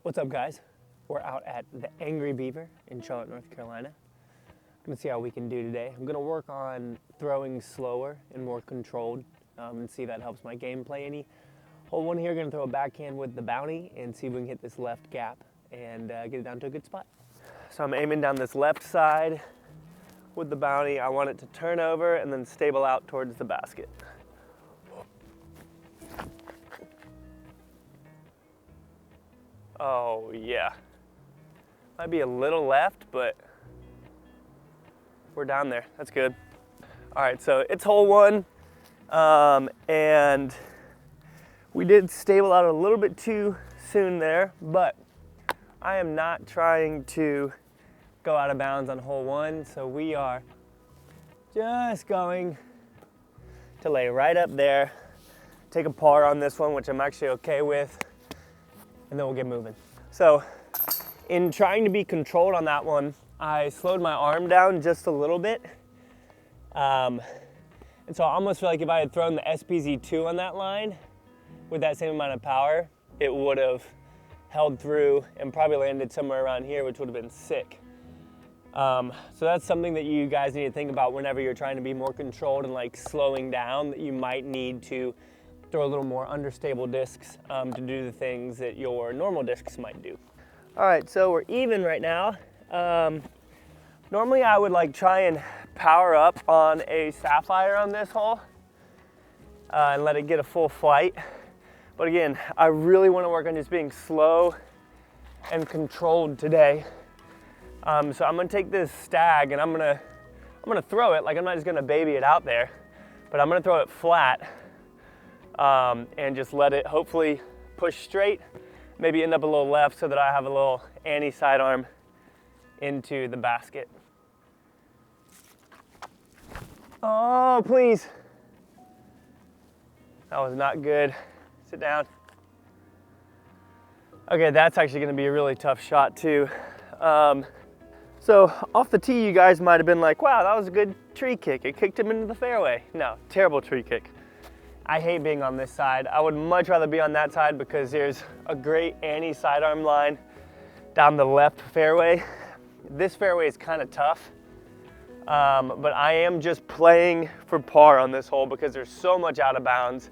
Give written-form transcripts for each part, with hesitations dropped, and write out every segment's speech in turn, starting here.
What's up, guys? We're out at the Angry Beaver in Charlotte, North Carolina. I'm gonna see how we can do today. I'm gonna work on throwing slower and more controlled and see if that helps my gameplay any. Hole one here, gonna throw a backhand with the bounty and see if we can hit this left gap and get it down to a good spot. So I'm aiming down this left side with the bounty. I want it to turn over and then stable out towards the basket. Oh yeah, might be a little left, but we're down there, that's good. All right, so it's hole one, and we did stable out a little bit too soon there, but I am not trying to go out of bounds on hole one, so we are just going to lay right up there, take a par on this one, which I'm actually okay with, and then we'll get moving. So in trying to be controlled on that one, I slowed my arm down just a little bit. And so I almost feel like if I had thrown the SPZ2 on that line with that same amount of power, it would have held through and probably landed somewhere around here, which would have been sick. So that's something that you guys need to think about whenever you're trying to be more controlled and like slowing down, that you might need to throw a little more understable discs to do the things that your normal discs might do. All right, so we're even right now. Normally I would like try and power up on a sapphire on this hole and let it get a full flight. But again, I really want to work on just being slow and controlled today. So I'm gonna take this stag and I'm gonna throw it, like I'm not just gonna baby it out there, but I'm gonna throw it flat. And just let it hopefully push straight, maybe end up a little left so that I have a little anti-sidearm into the basket. Oh, please. That was not good. Sit down. Okay, that's actually gonna be a really tough shot too. So off the tee, you guys might have been like, wow, that was a good tree kick. It kicked him into the fairway. No, terrible tree kick. I hate being on this side. I would much rather be on that side because there's a great anti-sidearm line down the left fairway. This fairway is kind of tough, but I am just playing for par on this hole because there's so much out of bounds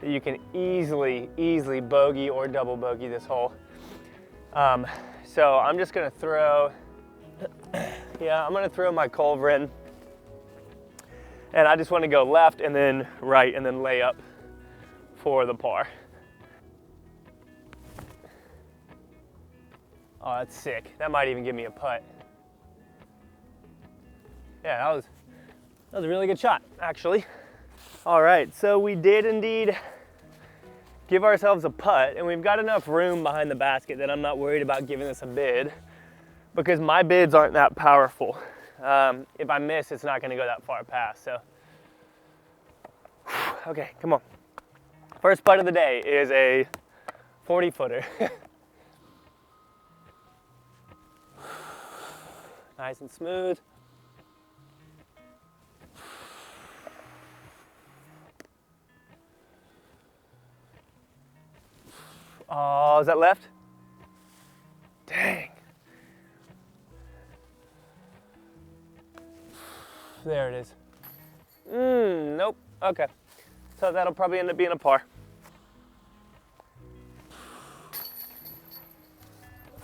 that you can easily bogey or double bogey this hole. So I'm just gonna throw, I'm gonna throw my culverin. And I just want to go left and then right and then lay up for the par. Oh, that's sick. That might even give me a putt. Yeah, that was a really good shot, actually. All right, so we did indeed give ourselves a putt, and we've got enough room behind the basket that I'm not worried about giving this a bid because my bids aren't that powerful. If I miss, it's not gonna go that far past, so. Okay, come on. First putt of the day is a 40-footer. Nice and smooth. Oh, is that left? Dang. There it is. Nope. Okay. So that'll probably end up being a par.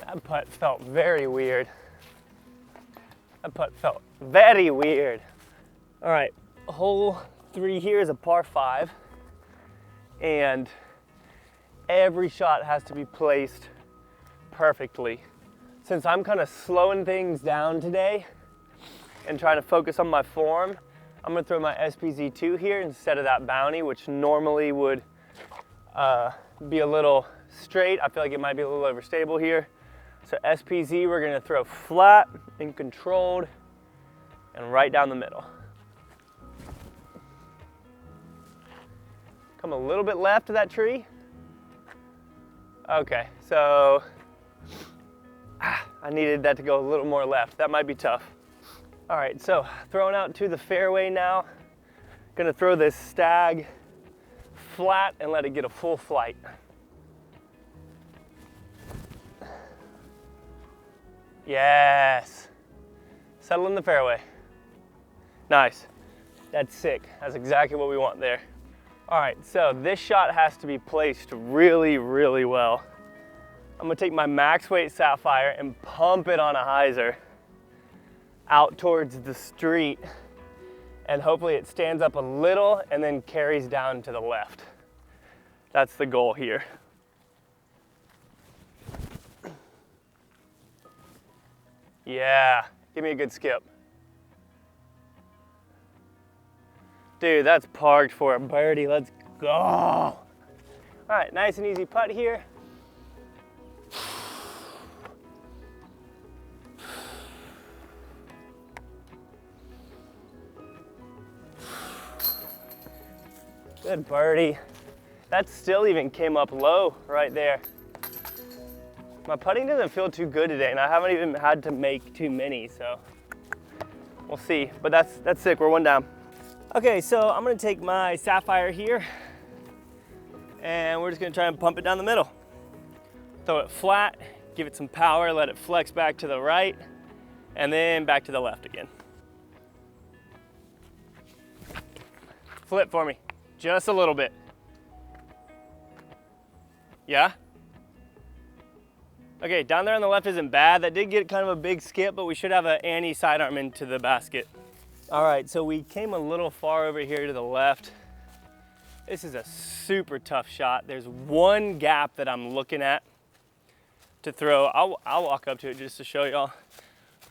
That putt felt very weird. That putt felt very weird. All right, hole 3 here is a par 5, and every shot has to be placed perfectly. Since I'm kind of slowing things down today and trying to focus on my form, I'm gonna throw my SPZ2 here instead of that bounty, which normally would be a little straight. I feel like it might be a little overstable here. So SPZ, we're gonna throw flat and controlled and right down the middle. Come a little bit left of that tree. Okay, so I needed that to go a little more left. That might be tough. All right, so throwing out to the fairway now. Gonna throw this stag flat and let it get a full flight. Yes. Settle in the fairway. Nice. That's sick. That's exactly what we want there. All right, so this shot has to be placed really, really well. I'm gonna take my max weight Sapphire and pump it on a hyzer out towards the street, and hopefully it stands up a little and then carries down to the left. That's the goal here. Yeah, give me a good skip. Dude, that's parked for a birdie. Let's go. All right, nice and easy putt here. Good birdie. That still even came up low right there. My putting doesn't feel too good today, and I haven't even had to make too many, so we'll see. But that's sick, we're one down. Okay, so I'm gonna take my Sapphire here, and we're just gonna try and pump it down the middle. Throw it flat, give it some power, let it flex back to the right, and then back to the left again. Flip for me, just a little bit. Yeah? Okay, down there on the left isn't bad. That did get kind of a big skip, but we should have an Annie sidearm into the basket. All right, so we came a little far over here to the left. This is a super tough shot. There's one gap that I'm looking at to throw. I'll walk up to it just to show y'all.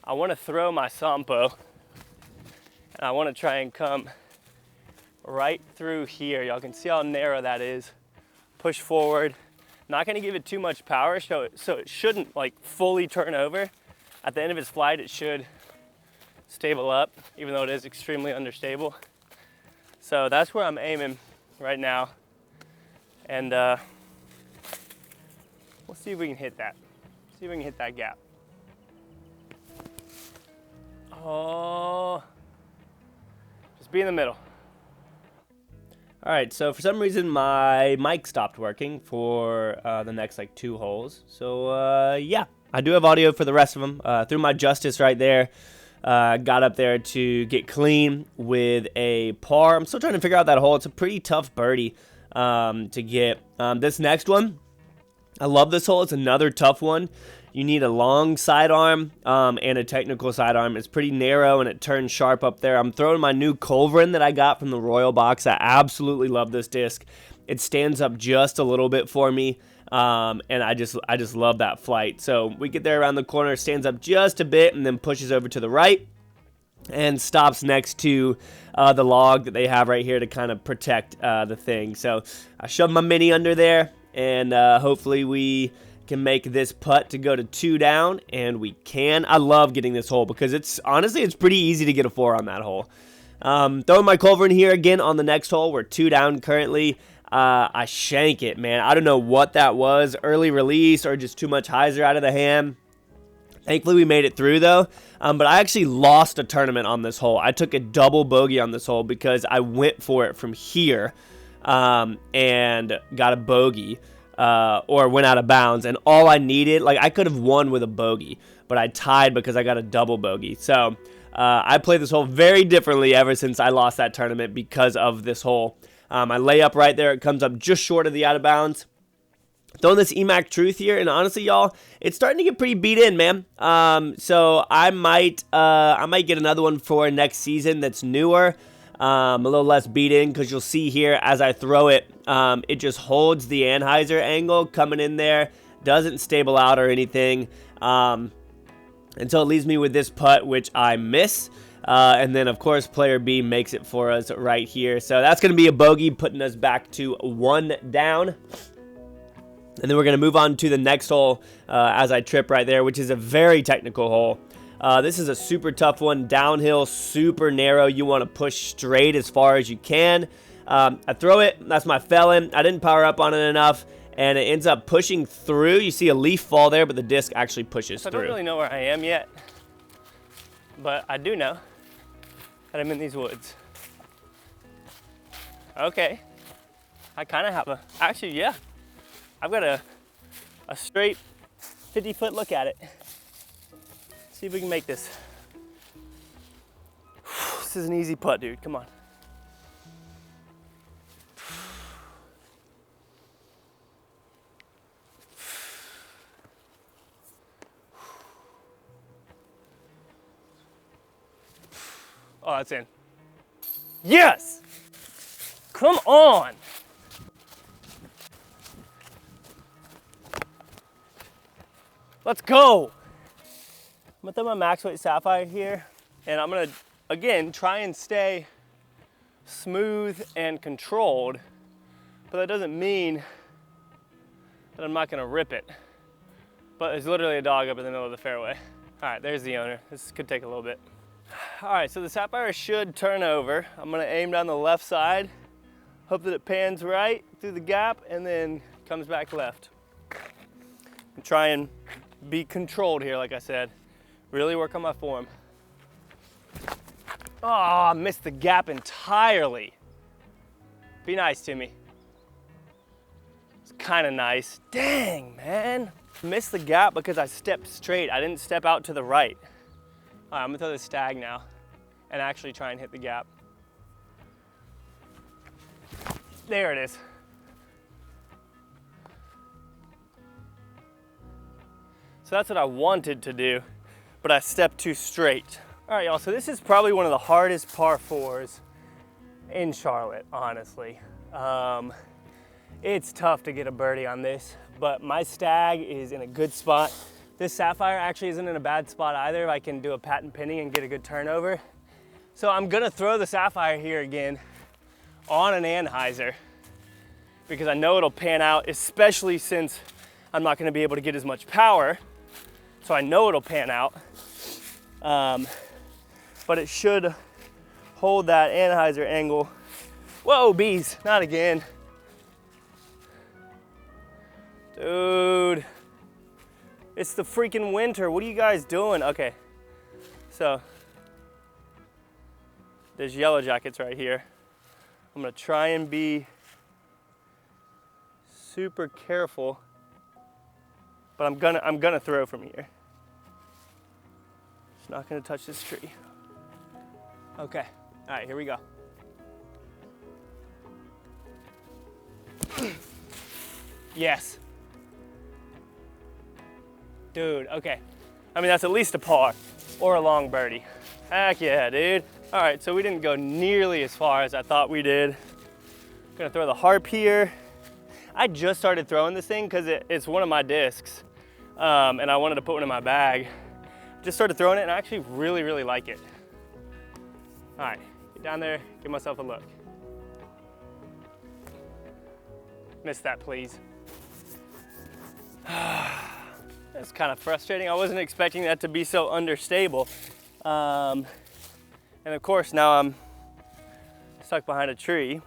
I wanna throw my Sampo, and I wanna try and come right through here. Y'all can see how narrow that is. Push forward. Not gonna give it too much power, so it shouldn't like fully turn over. At the end of its flight, it should stable up, even though it is extremely understable. So that's where I'm aiming right now. And we'll see if we can hit that. See if we can hit that gap. Oh, just be in the middle. All right, so for some reason my mic stopped working for the next like 2 holes. So yeah, I do have audio for the rest of them. Threw my Justice right there. Got up there to get clean with a par. I'm still trying to figure out that hole. It's a pretty tough birdie to get. This next one, I love this hole. It's another tough one. You need a long sidearm and a technical sidearm. It's pretty narrow and it turns sharp up there. I'm throwing my new Culverin that I got from the Royal box. I absolutely love this disc. It stands up just a little bit for me, and I just love that flight. So we get there around the corner, stands up just a bit, and then pushes over to the right and stops next to the log that they have right here to kind of protect the thing. So I shoved my mini under there, and hopefully we can make this putt to go to 2 down, and we can. I love getting this hole because it's pretty easy to get a 4 on that hole. Throwing my Culverin here again on the next hole. We're 2 down currently. I shank it, man. I don't know what that was, early release or just too much hyzer out of the hand. Thankfully, we made it through, though. But I actually lost a tournament on this hole. I took a double bogey on this hole because I went for it from here and got a bogey. Or went out of bounds, and all I needed, like I could have won with a bogey, but I tied because I got a double bogey. So I play this hole very differently ever since I lost that tournament because of this hole. I lay up right there. It comes up just short of the out of bounds. Throwing this EMAC Truth here, and honestly, y'all, it's starting to get pretty beat in, man. So I might get another one for next season that's newer. A little less beat in, because you'll see here as I throw it, it just holds the anhyzer angle coming in there, doesn't stable out or anything, until it leaves me with this putt, which I miss, and then of course player B makes it for us right here. So that's going to be a bogey, putting us back to 1 down. And then we're going to move on to the next hole as I trip right there, which is a very technical hole. This is a super tough one, downhill, super narrow. You want to push straight as far as you can. I throw it, that's my felon. I didn't power up on it enough, and it ends up pushing through. You see a leaf fall there, but the disc actually pushes through. I don't really know where I am yet, but I do know that I'm in these woods. Okay, I kind of have actually, yeah. I've got a straight 50-foot look at it. See if we can make this. This is an easy putt, dude. Come on. Oh, that's in. Yes! Come on! Let's go! I'm gonna throw my max weight sapphire here, and I'm gonna, again, try and stay smooth and controlled, but that doesn't mean that I'm not gonna rip it. But there's literally a dog up in the middle of the fairway. All right, there's the owner. This could take a little bit. All right, so the sapphire should turn over. I'm gonna aim down the left side, hope that it pans right through the gap and then comes back left. And try and be controlled here, like I said. Really work on my form. Oh, I missed the gap entirely. Be nice to me. It's kind of nice. Dang, man. Missed the gap because I stepped straight. I didn't step out to the right. All right, I'm gonna throw this stag now and actually try and hit the gap. There it is. So that's what I wanted to do, but I stepped too straight. All right, y'all, so this is probably one of the hardest par fours in Charlotte, honestly. It's tough to get a birdie on this, but my stag is in a good spot. This sapphire actually isn't in a bad spot either. I can do a patent pinning and get a good turnover. So I'm gonna throw the sapphire here again on an anhyzer because I know it'll pan out, especially since I'm not gonna be able to get as much power. So I know it'll pan out. But it should hold that anhyzer angle. Whoa, bees, not again. Dude. It's the freaking winter. What are you guys doing? Okay, so there's yellow jackets right here. I'm gonna try and be super careful, but I'm gonna throw from here. It's not gonna touch this tree. Okay, all right, here we go. Yes. Dude, okay. I mean, that's at least a par or a long birdie. Heck yeah, dude. All right, so we didn't go nearly as far as I thought we did. Gonna throw the harp here. I just started throwing this thing because it's one of my discs, and I wanted to put one in my bag. Just started throwing it, and I actually really, really like it. All right, get down there, give myself a look. Missed that, please. It's kind of frustrating. I wasn't expecting that to be so understable. And of course, now I'm stuck behind a tree.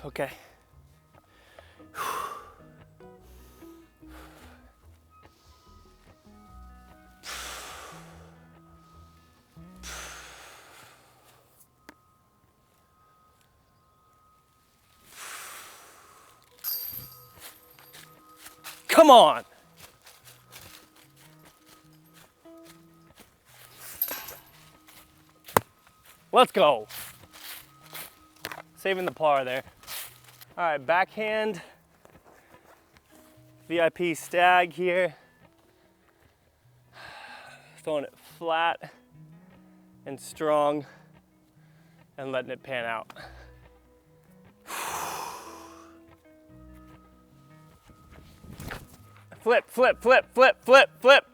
Okay. Come on. Let's go. Saving the par there. All right, backhand, VIP stag here. Throwing it flat and strong and letting it pan out. Flip, flip, flip, flip, flip, flip.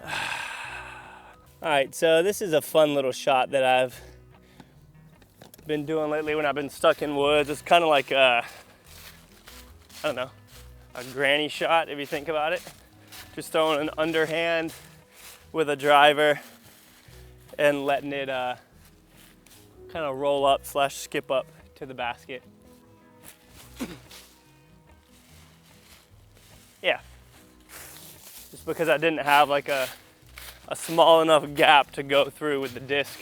All right, so this is a fun little shot that I've been doing lately when I've been stuck in woods. It's kind of like I don't know, a granny shot if you think about it. Just throwing an underhand with a driver and letting it kind of roll up / skip up to the basket. Yeah, just because I didn't have like a small enough gap to go through with the disc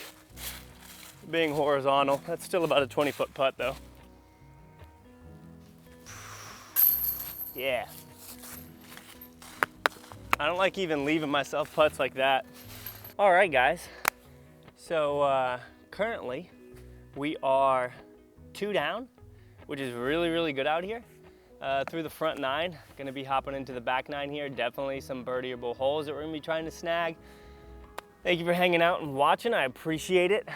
being horizontal. That's still about a 20-foot putt though. Yeah. I don't like even leaving myself putts like that. All right, guys. So currently we are 2 down, which is really, really good out here. Through the front 9, gonna be hopping into the back 9 here. Definitely some birdieable holes that we're gonna be trying to snag. Thank you for hanging out and watching. I appreciate it.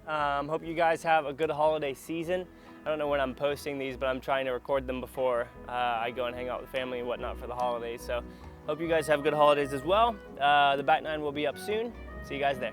Hope you guys have a good holiday season. I don't know when I'm posting these, but I'm trying to record them before I go and hang out with family and whatnot for the holidays. So hope you guys have good holidays as well. The back 9 will be up soon. See you guys there.